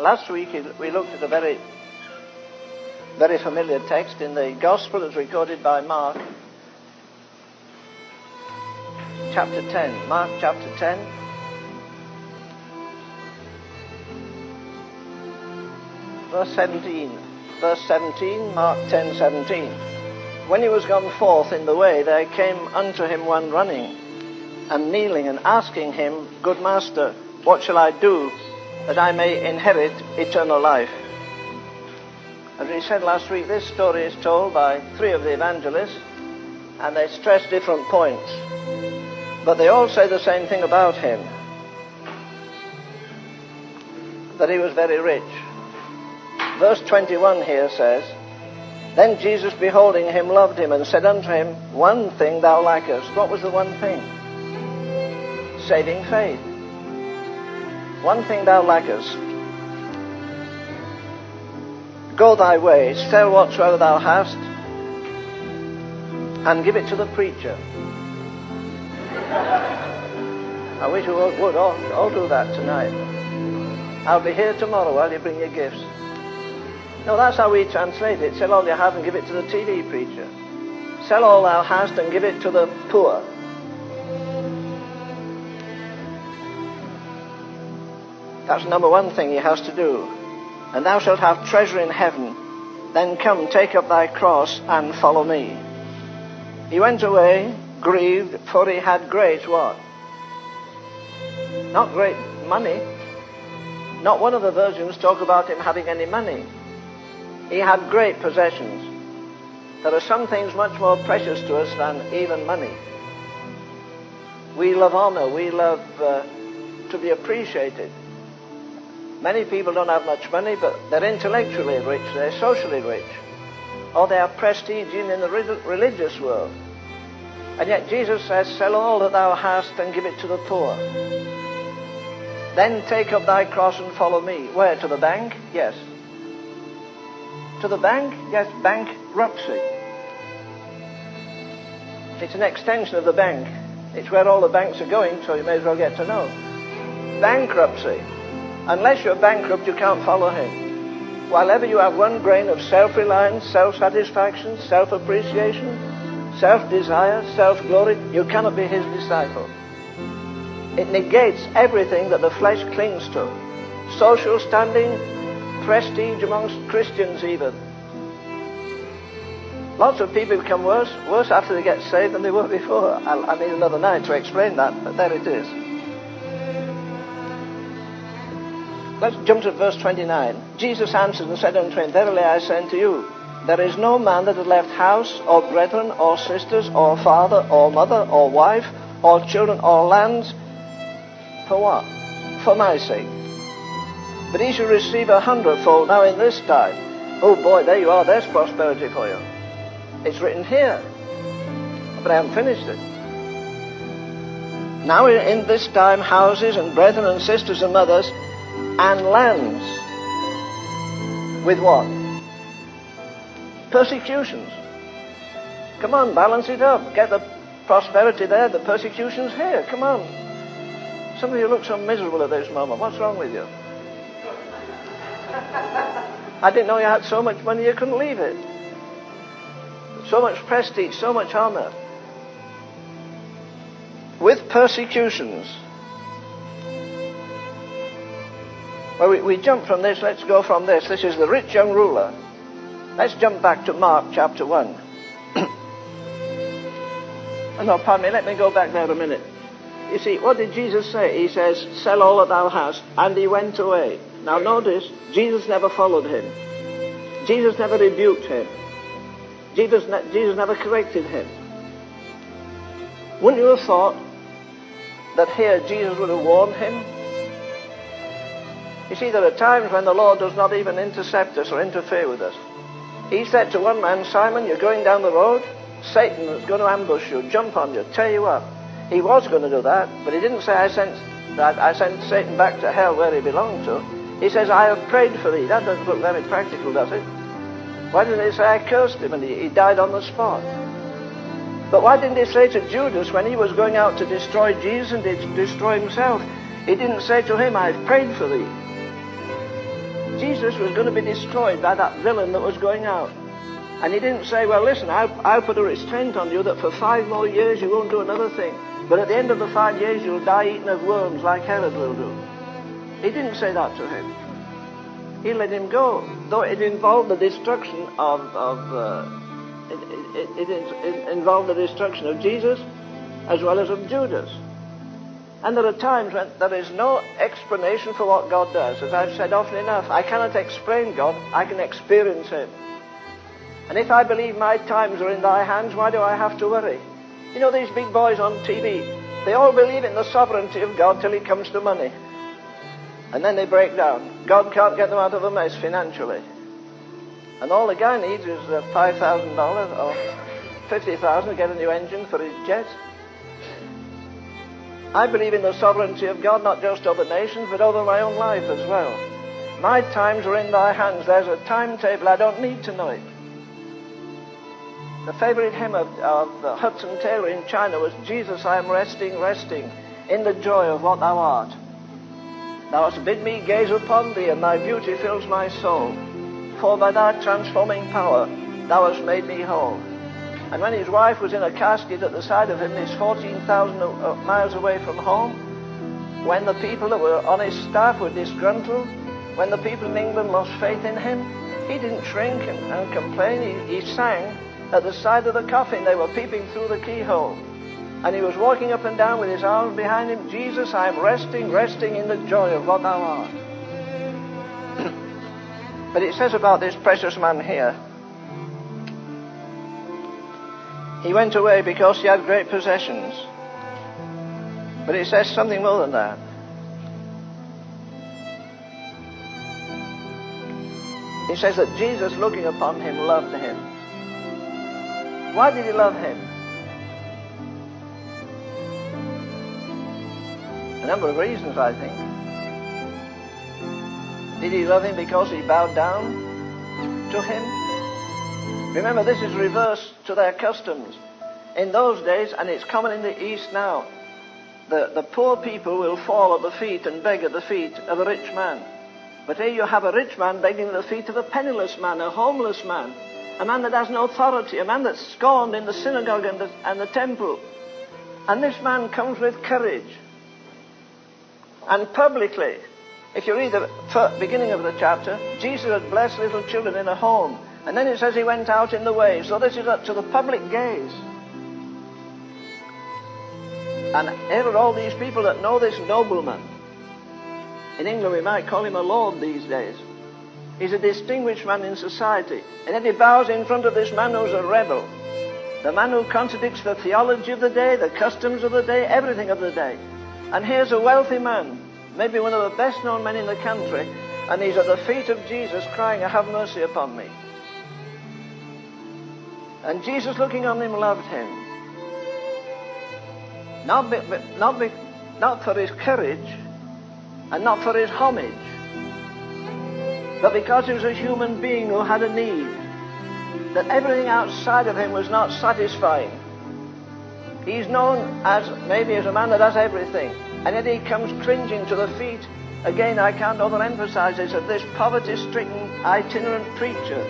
Last week we looked at a very, very familiar text in the Gospel as recorded by Mark, chapter 10. Mark chapter 10. Verse 17. Verse 17, Mark 10:17. When he was gone forth in the way, there came unto him one running, and kneeling, and asking him, Good Master, what shall I do, that I may inherit eternal life? As we said last week, this story is told by three of the evangelists, and they stress different points. But they all say the same thing about him, that he was very rich. Verse 21 here says, Then Jesus, beholding him, loved him, and said unto him, One thing thou lackest. What was the one thing? Saving faith. One thing thou lackest. Go thy way, sell whatsoever thou hast, and give it to the preacher. I wish we would all do that tonight. I'll be here tomorrow while you bring your gifts. No, that's how we translate it. Sell all you have and give it to the TV preacher. Sell all thou hast and give it to the poor. That's number one thing he has to do. And thou shalt have treasure in heaven. Then come, take up thy cross and follow me. He went away, grieved, for he had great what? Not great money. Not one of the versions talk about him having any money. He had great possessions. There are some things much more precious to us than even money. We love honor. We love to be appreciated. Many people don't have much money, but they're intellectually rich, they're socially rich, or they have prestige even in the religious world. And yet Jesus says, sell all that thou hast and give it to the poor. Then take up thy cross and follow me. Where? To the bank? Yes. To the bank? Yes, bankruptcy. It's an extension of the bank. It's where all the banks are going, so you may as well get to know. Bankruptcy. Unless you're bankrupt, you can't follow him. While ever you have one grain of self-reliance, self-satisfaction, self-appreciation, self-desire, self-glory, you cannot be his disciple. It negates everything that the flesh clings to. Social standing, prestige amongst Christians even. Lots of people become worse after they get saved than they were before. I need another night to explain that, but there it is. Let's jump to verse 29. Jesus answered and said unto him, Verily I say unto you, there is no man that hath left house, or brethren, or sisters, or father, or mother, or wife, or children, or lands, for what? For my sake. But he shall receive 100-fold now in this time. Oh boy, there you are, there's prosperity for you. It's written here, but I haven't finished it. Now in this time, houses, and brethren, and sisters, and mothers, and lands. With what? Persecutions. Come on, balance it up. Get the prosperity there, the persecutions here. Come on. Some of you look so miserable at this moment. What's wrong with you? I didn't know you had so much money you couldn't leave it. So much prestige, so much honor. With persecutions. Well, we jump from this, let's go from this. This is the rich young ruler. Let's jump back to Mark chapter 1. No, pardon me, let me go back there a minute. You see, what did Jesus say? He says, sell all that thou hast, and he went away. Now notice, Jesus never followed him. Jesus never rebuked him. Jesus never corrected him. Wouldn't you have thought that here Jesus would have warned him? You see, there are times when the Lord does not even intercept us or interfere with us. He said to one man, Simon, you're going down the road. Satan is going to ambush you, jump on you, tear you up. He was going to do that, but he didn't say, I sent Satan back to hell where he belonged to. He says, I have prayed for thee. That doesn't look very practical, does it? Why didn't he say, I cursed him and he died on the spot? But why didn't he say to Judas when he was going out to destroy Jesus and to destroy himself, he didn't say to him, I've prayed for thee. Jesus was going to be destroyed by that villain that was going out. And he didn't say, well, listen, I'll put a restraint on you that for 5 more years you won't do another thing. But at the end of the 5 years you'll die eaten of worms like Herod will do. He didn't say that to him. He let him go, though it involved the destruction it involved the destruction of Jesus as well as of Judas. And there are times when there is no explanation for what God does. As I've said often enough, I cannot explain God, I can experience him. And if I believe my times are in thy hands, why do I have to worry? You know, these big boys on TV, they all believe in the sovereignty of God till it comes to money. And then they break down. God can't get them out of a mess financially. And all the guy needs is $5,000 or $50,000 to get a new engine for his jet. I believe in the sovereignty of God, not just over nations, but over my own life as well. My times are in thy hands. There's a timetable. I don't need to know it. The favorite hymn of Hudson Taylor in China was, Jesus, I am resting, resting in the joy of what thou art. Thou hast bid me gaze upon thee, and thy beauty fills my soul. For by thy transforming power, thou hast made me whole. And when his wife was in a casket at the side of him, he's 14,000 miles away from home, when the people that were on his staff were disgruntled, when the people in England lost faith in him, he didn't shrink and complain. He sang at the side of the coffin. They were peeping through the keyhole. And he was walking up and down with his arms behind him. Jesus, I am resting, resting in the joy of what thou art. But it says about this precious man here, he went away because he had great possessions. But it says something more than that. It says that Jesus, looking upon him, loved him. Why did he love him? A number of reasons, I think. Did he love him because he bowed down to him? Remember, this is reverse to their customs. In those days, and it's common in the East now, the poor people will fall at the feet and beg at the feet of a rich man. But here you have a rich man begging at the feet of a penniless man, a homeless man, a man that has no authority, a man that's scorned in the synagogue and the temple. And this man comes with courage. And publicly, if you read the beginning of the chapter, Jesus had blessed little children in a home. And then it says he went out in the way. So this is up to the public gaze. And here are all these people that know this nobleman. In England we might call him a lord these days. He's a distinguished man in society. And then he bows in front of this man who's a rebel. The man who contradicts the theology of the day, the customs of the day, everything of the day. And here's a wealthy man, maybe one of the best known men in the country, and he's at the feet of Jesus crying, have mercy upon me. And Jesus, looking on him, loved him. Not for his courage and not for his homage, but because he was a human being who had a need, that everything outside of him was not satisfying. He's known as maybe as a man that has everything, and yet he comes cringing to the feet. Again, I can't overemphasize this, of this poverty-stricken itinerant preacher